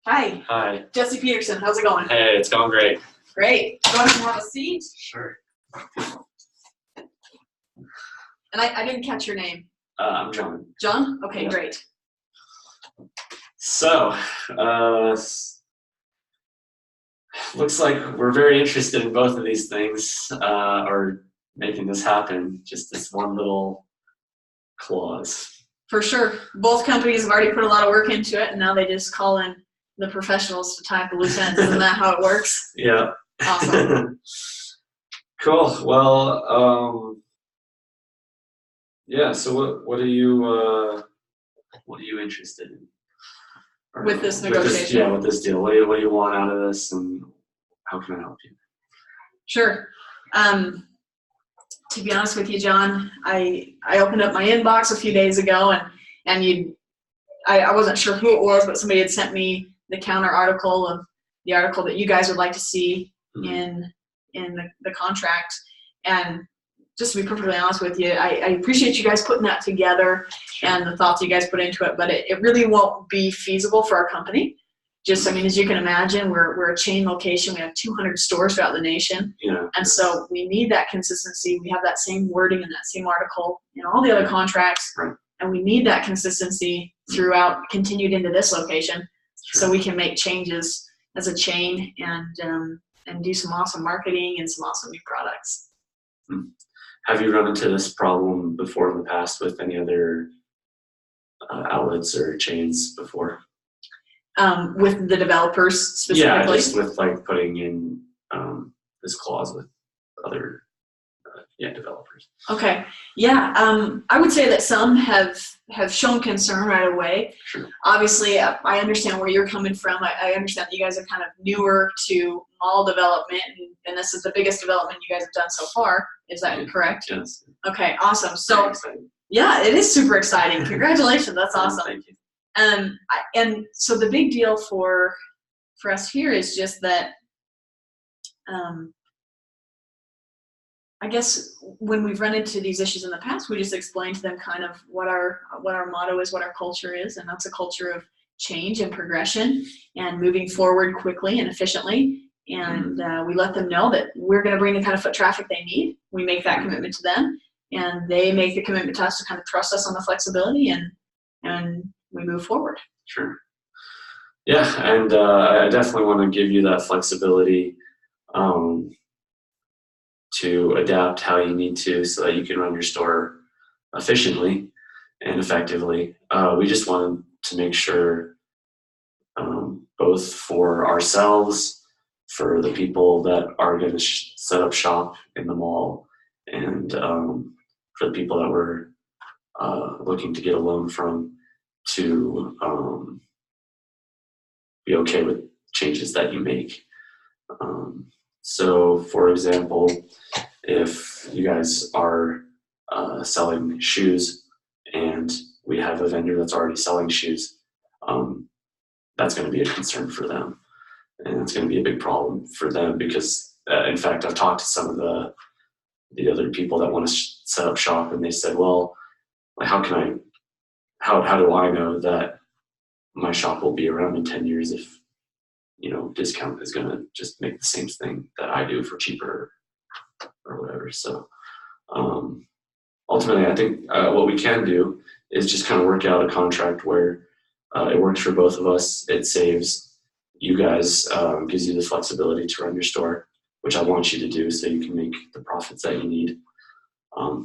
Hi. Hi. Jesse Peterson, how's it going? Hey, it's going great. Great. Go ahead and have a seat. Sure. And I didn't catch your name. I'm John. John? Okay, Yeah. great. So, looks like we're very interested in both of these things, or making this happen, just this one little clause. For sure. Both companies have already put a lot of work into it, and now they just call in the professionals to tie up the loose ends. Isn't that how it works? Yeah. Awesome. Cool. Well, yeah. So what are you interested in? Or With this negotiation? With this deal. What do you want out of this, and how can I help you? Sure. To be honest with you, John, I opened up my inbox a few days ago, and I wasn't sure who it was, but somebody had sent me the counter article of the article that you guys would like to see in the contract. And just to be perfectly honest with you, I appreciate you guys putting that together and the thoughts you guys put into it, but it really won't be feasible for our company. Just, I mean, as you can imagine, we're a chain location. We have 200 stores throughout the nation. Yeah. And so we need that consistency. We have that same wording in that same article in all the other contracts. Right. And we need that consistency throughout, continued into this location, so we can make changes as a chain and do some awesome marketing and some awesome new products. Have you run into this problem before in the past with any other outlets or chains before? With the developers specifically? Yeah, just with like putting in this clause with other developers. Okay. Yeah. I would say that some have shown concern right away. Sure. Obviously, I understand where you're coming from. I understand that you guys are kind of newer to mall development, and this is the biggest development you guys have done so far. Is that correct? Yes. Okay. Awesome. So, yeah, it is super exciting. Congratulations. That's awesome. Thank you. And so the big deal for us here is just that, I guess when we've run into these issues in the past, we just explain to them kind of what our motto is, what our culture is, and that's a culture of change and progression and moving forward quickly and efficiently. And we let them know that we're going to bring the kind of foot traffic they need. We make that commitment to them, and they make the commitment to us to kind of trust us on the flexibility, and we move forward. Sure. Yeah, and I definitely want to give you that flexibility to adapt how you need to so that you can run your store efficiently and effectively. We just wanted to make sure, both for ourselves, for the people that are going to set up shop in the mall, and for the people that we're looking to get a loan from, to be okay with changes that you make. So, for example, if you guys are selling shoes and we have a vendor that's already selling shoes, that's going to be a concern for them. And it's going to be a big problem for them because, in fact, I've talked to some of the other people that want to set up shop, and they said, well, like, how do I know that my shop will be around in 10 years if, discount is going to just make the same thing that I do for cheaper or whatever. So ultimately, I think what we can do is just kind of work out a contract where it works for both of us. It saves you guys, gives you the flexibility to run your store, which I want you to do so you can make the profits that you need,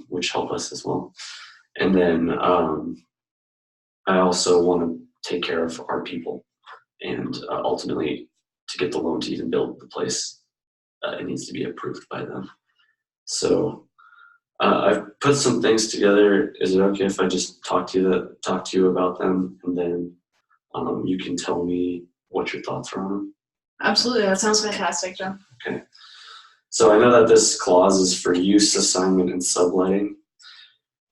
which help us as well. And then I also want to take care of our people, and ultimately, to get the loan to even build the place, it needs to be approved by them. So I've put some things together. Is it okay if I just talk to you about them, and then you can tell me what your thoughts are on them? Absolutely. That sounds fantastic, John. Okay. So I know that this clause is for use, assignment, and subletting.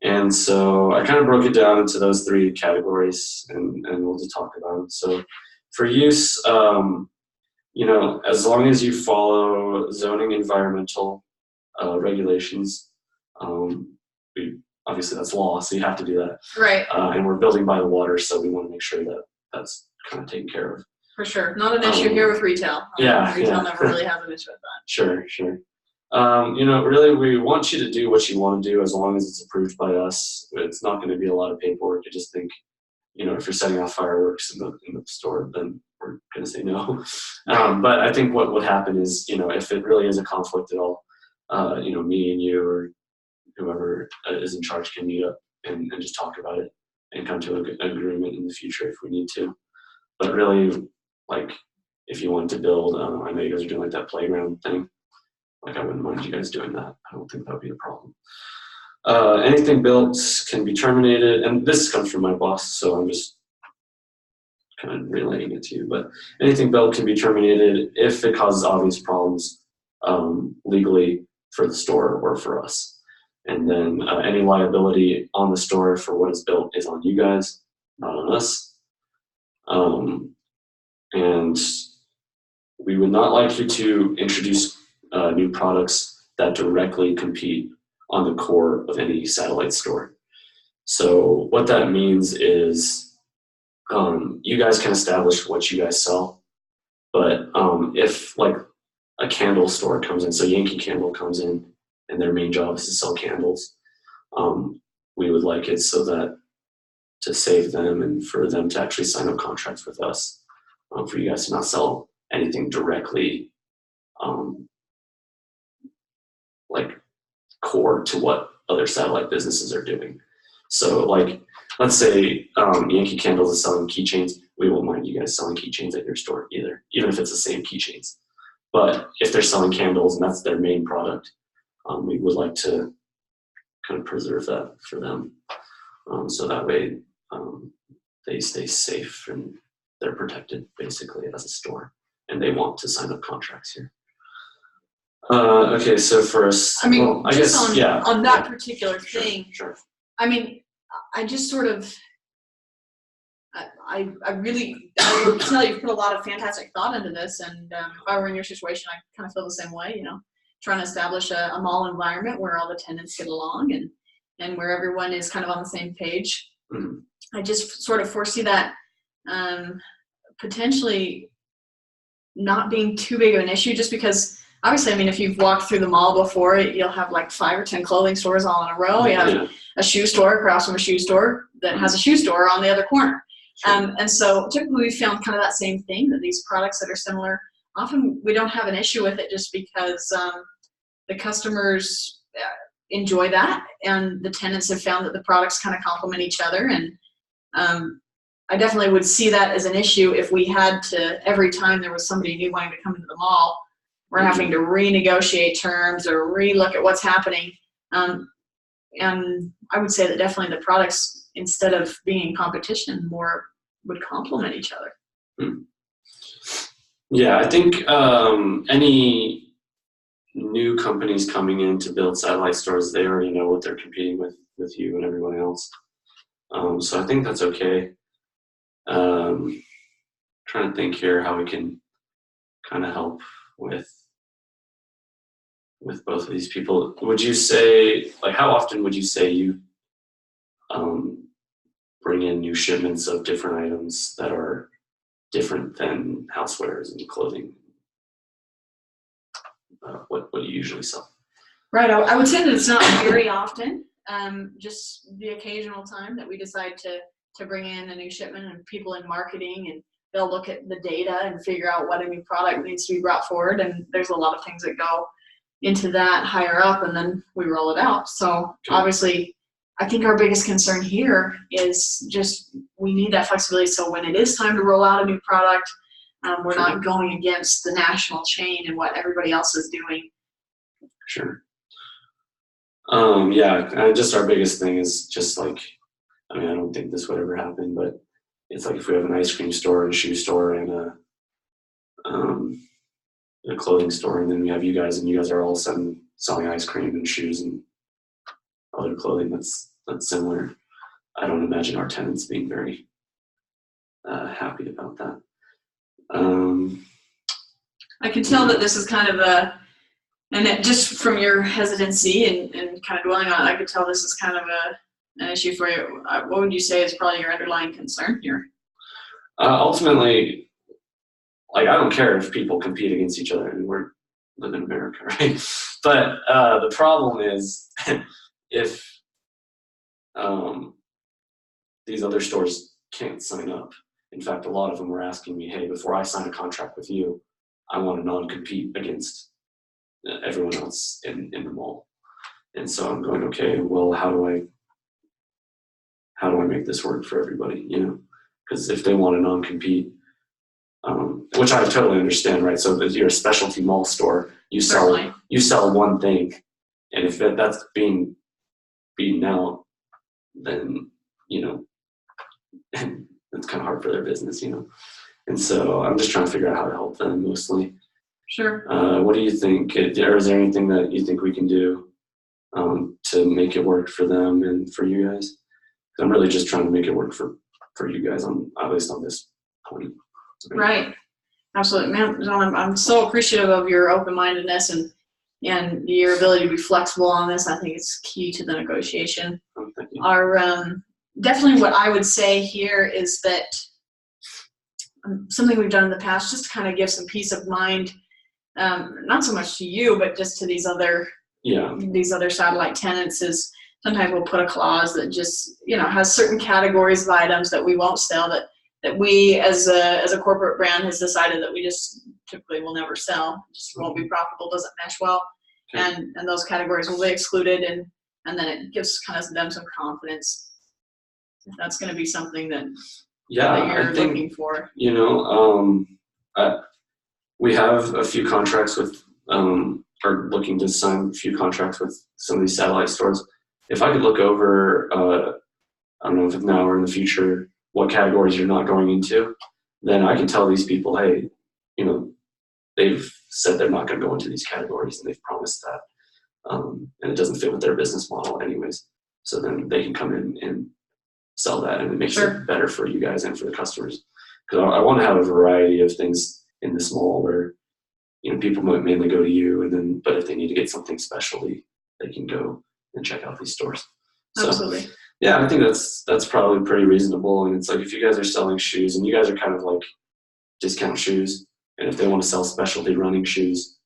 And so I kind of broke it down into those three categories, and we'll just talk about them. So for use, as long as you follow zoning environmental regulations, obviously that's law, so you have to do that. Right. And we're building by the water, so we want to make sure that that's kind of taken care of. For sure. Not an issue here with retail. Retail never really has an issue with that. Sure. Really, we want you to do what you want to do as long as it's approved by us. It's not going to be a lot of paperwork. I just think, if you're setting off fireworks in the store, then we're going to say no. But I think what would happen is, if it really is a conflict at all, me and you or whoever is in charge can meet up and just talk about it and come to an agreement in the future if we need to. But really, like, if you want to build, I know you guys are doing like that playground thing. Like, I wouldn't mind you guys doing that. I don't think that would be a problem. Anything built can be terminated, and this comes from my boss, so I'm just kind of relaying it to you. But anything built can be terminated if it causes obvious problems legally for the store or for us. And then any liability on the store for what is built is on you guys, not on us. And we would not like you to introduce new products that directly compete on the core of any satellite store. So what that means is you guys can establish what you guys sell, but if like a candle store comes in, so Yankee Candle comes in and their main job is to sell candles, we would like it so that to save them and for them to actually sign up contracts with us, for you guys to not sell anything directly like core to what other satellite businesses are doing. So like, let's say Yankee Candles is selling keychains. We won't mind you guys selling keychains at your store either, even if it's the same keychains. But if they're selling candles and that's their main product, we would like to kind of preserve that for them. So that way they stay safe and they're protected basically as a store, and they want to sign up contracts here. Okay, so first, I mean, well, I guess, on that particular thing, Sure. I mean, I just sort of, I would tell you put a lot of fantastic thought into this, and if I were in your situation, I kind of feel the same way, trying to establish a mall environment where all the tenants get along and where everyone is kind of on the same page. Mm-hmm. I just sort of foresee that potentially not being too big of an issue, just because obviously, I mean, if you've walked through the mall before, you'll have like 5 or 10 clothing stores all in a row. You have a shoe store across from a shoe store that has a shoe store on the other corner. Sure. And so typically we found kind of that same thing, that these products that are similar, often we don't have an issue with it just because the customers enjoy that, and the tenants have found that the products kind of complement each other. And I definitely would see that as an issue if we had to, every time there was somebody new wanting to come into the mall, we're having to renegotiate terms or relook at what's happening. And I would say that definitely the products, instead of being in competition, more would complement each other. Yeah, I think any new companies coming in to build satellite stores, they already know what they're competing with you and everyone else. So I think that's okay. Trying to think here how we can kind of help with both of these people. Would you say, like, how often would you say you bring in new shipments of different items that are different than housewares and clothing? What do you usually sell? Right, I would say that it's not very often, just the occasional time that we decide to bring in a new shipment, and people in marketing, and they'll look at the data and figure out what a new product needs to be brought forward, and there's a lot of things that go into that higher up, and then we roll it out. So obviously, I think our biggest concern here is just we need that flexibility, so when it is time to roll out a new product, we're not going against the national chain and what everybody else is doing. Sure. Just our biggest thing is just like, I mean, I don't think this would ever happen, but it's like if we have an ice cream store and a shoe store and a clothing store, and then we have you guys, and you guys are all of a sudden selling ice cream and shoes and other clothing that's similar. I don't imagine our tenants being very happy about that. I can tell that this is kind of just from your hesitancy and kind of dwelling on it, I could tell this is kind of an issue for you. What would you say is probably your underlying concern here? Ultimately, like, I don't care if people compete against each other, and we're live in America, right? But the problem is if these other stores can't sign up. In fact, a lot of them were asking me, hey, before I sign a contract with you, I want to non-compete against everyone else in the mall. And so I'm going, okay, well, how do I make this work for everybody? You know, because if they want to non-compete, which I totally understand, right? So if you're a specialty mall store, you sell one thing, and if that's being beaten out, then you know it's kind of hard for their business, you know. And so I'm just trying to figure out how to help them mostly. Sure. What do you think? Or is there anything that you think we can do to make it work for them and for you guys? 'Cause I'm really just trying to make it work for you guys, at least on this point. Right. Absolutely, man. John, I'm so appreciative of your open-mindedness and your ability to be flexible on this. I think it's key to the negotiation. Oh, thank you. Definitely what I would say here is that something we've done in the past, just to kind of give some peace of mind, not so much to you, but just to these other satellite tenants, is sometimes we'll put a clause that just, you know, has certain categories of items that we won't sell, that we as a corporate brand has decided that we just typically will never sell. It just won't be profitable, doesn't mesh well. Okay. And those categories will be excluded, and then it gives kind of them some confidence if that's going to be something that you're looking for. You know, we have a few contracts with are looking to sign a few contracts with some of these satellite stores. If I could look over, I don't know if it's now or in the future, what categories you're not going into, then I can tell these people, hey, you know, they've said they're not going to go into these categories, and they've promised that, and it doesn't fit with their business model anyways. So then they can come in and sell that, and it makes it better for you guys and for the customers. Because I want to have a variety of things in this mall where, you know, people might mainly go to you, and but if they need to get something specialty, they can go and check out these stores. So, absolutely. Yeah, I think that's probably pretty reasonable. And it's like, if you guys are selling shoes, and you guys are kind of like discount shoes, and if they want to sell specialty running shoes,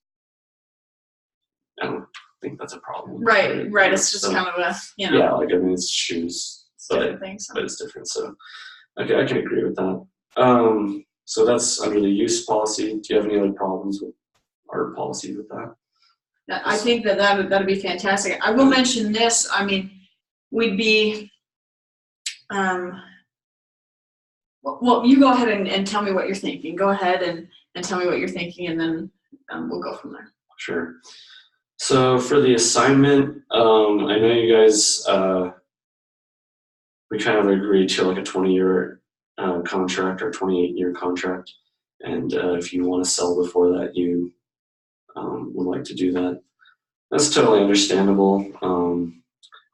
I don't think that's a problem. Right. It's just kind of a, you know. Yeah, like, I mean, it's shoes, but it's different. So, okay, I can agree with that. So that's under the use policy. Do you have any other problems with our policy with that? I think that'd be fantastic. I will mention this. I mean, we'd be, well, you go ahead and tell me what you're thinking. Go ahead and tell me what you're thinking, and then we'll go from there. Sure. So for the assignment, I know you guys, we kind of agreed to like a 20-year contract or 28-year contract. And if you want to sell before that, you would like to do that. That's totally understandable.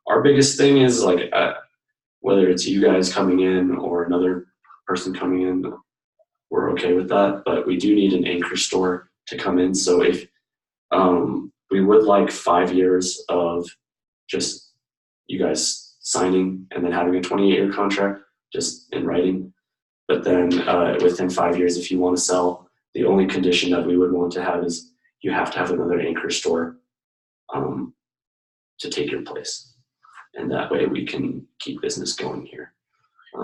Our biggest thing is like, whether it's you guys coming in or another person coming in, we're okay with that, but we do need an anchor store to come in. So if we would like 5 years of just you guys signing and then having a 28-year contract just in writing. But then within 5 years, if you want to sell, the only condition that we would want to have is you have to have another anchor store to take your place. And that way we can keep business going here.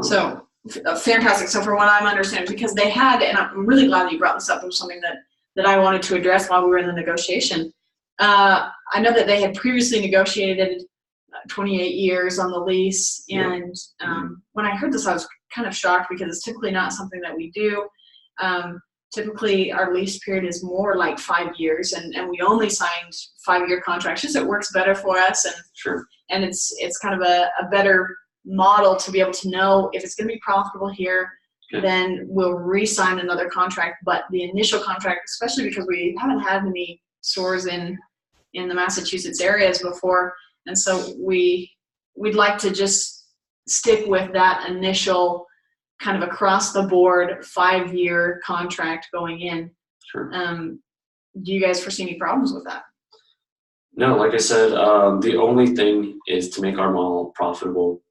So fantastic. So for what I'm understanding, because they had, and I'm really glad that you brought this up, it was something that I wanted to address while we were in the negotiation. I know that they had previously negotiated 28 years on the lease, and when I heard this, I was kind of shocked, because it's typically not something that we do. Typically, our lease period is more like 5 years, and we only signed 5-year contracts. Just it works better for us, and it's kind of a better model to be able to know if it's going to be profitable here. Okay. Then we'll re-sign another contract. But the initial contract, especially because we haven't had many stores in the Massachusetts areas before, and so we'd like to just stick with that initial kind of across the board 5-year contract going in. Sure. Do you guys foresee any problems with that? No, like I said, the only thing is to make our mall profitable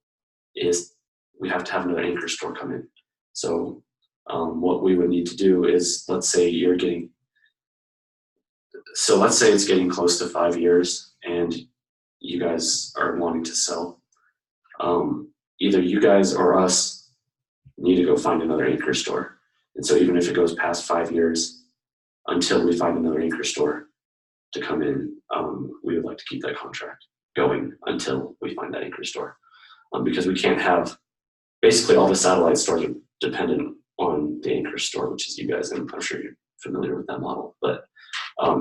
is we have to have another anchor store come in. So what we would need to do is, let's say it's getting close to 5 years and you guys are wanting to sell. Either you guys or us need to go find another anchor store. And so even if it goes past 5 years until we find another anchor store to come in, we would like to keep that contract going until we find that anchor store. Because we can't have, basically all the satellite stores are dependent on the anchor store, which is you guys, and I'm sure you're familiar with that model. But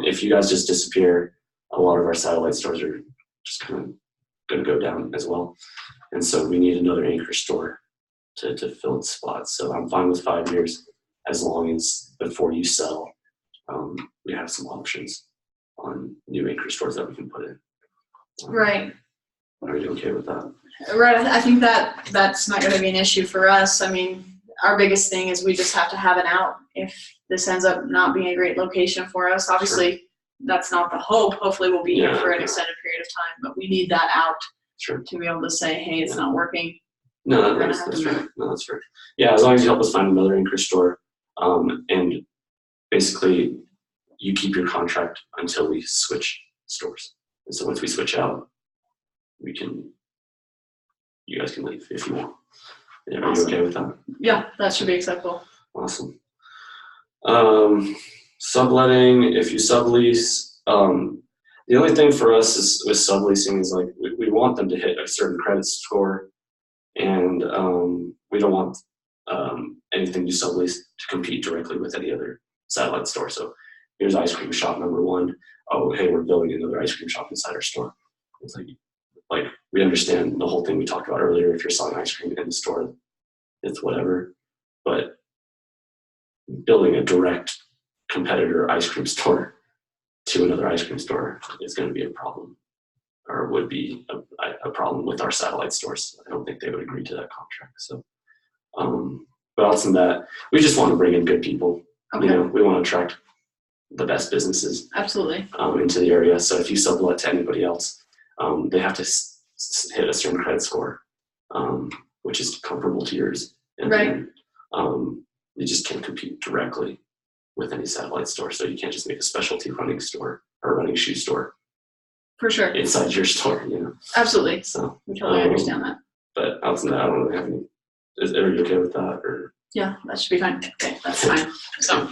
if you guys just disappear, a lot of our satellite stores are just kind of going to go down as well. And so we need another anchor store to fill its spot. So I'm fine with 5 years, as long as before you sell, we have some options on new anchor stores that we can put in. Right. Are you okay with that? Right. I think that's not going to be an issue for us. I mean, our biggest thing is we just have to have an out if this ends up not being a great location for us. Obviously, that's not the hope. Hopefully we'll be here for an extended period of time, but we need that out to be able to say, hey, it's not working. No, that's fair. No, that's fair. Yeah, as long as you help us find another anchor store, and basically you keep your contract until we switch stores. And so once we switch out, you guys can leave if you want. Yeah, are you okay with that? Yeah, that should be acceptable. Awesome. Subletting, if you sublease, the only thing for us is with subleasing is like we want them to hit a certain credit score, and we don't want anything you sublease to compete directly with any other satellite store. So here's ice cream shop number 1. Oh, hey, we're building another ice cream shop inside our store. It's like we understand the whole thing we talked about earlier. If you're selling ice cream in the store, it's whatever. But building a direct competitor ice cream store to another ice cream store is going to be a problem, or would be a problem with our satellite stores. I don't think they would agree to that contract. So, but other than that, we just want to bring in good people. Okay. We want to attract the best businesses. Absolutely. Into the area. So if you sublet to anybody else, they have to hit a certain credit score, which is comparable to yours. And right. Then, you just can't compete directly with any satellite store. So you can't just make a specialty running store or running shoe store. For sure. Inside your store, Absolutely. So we totally understand that. But other than that, I don't really have any. Are you okay with that? Or yeah, that should be fine. Okay, that's fine. So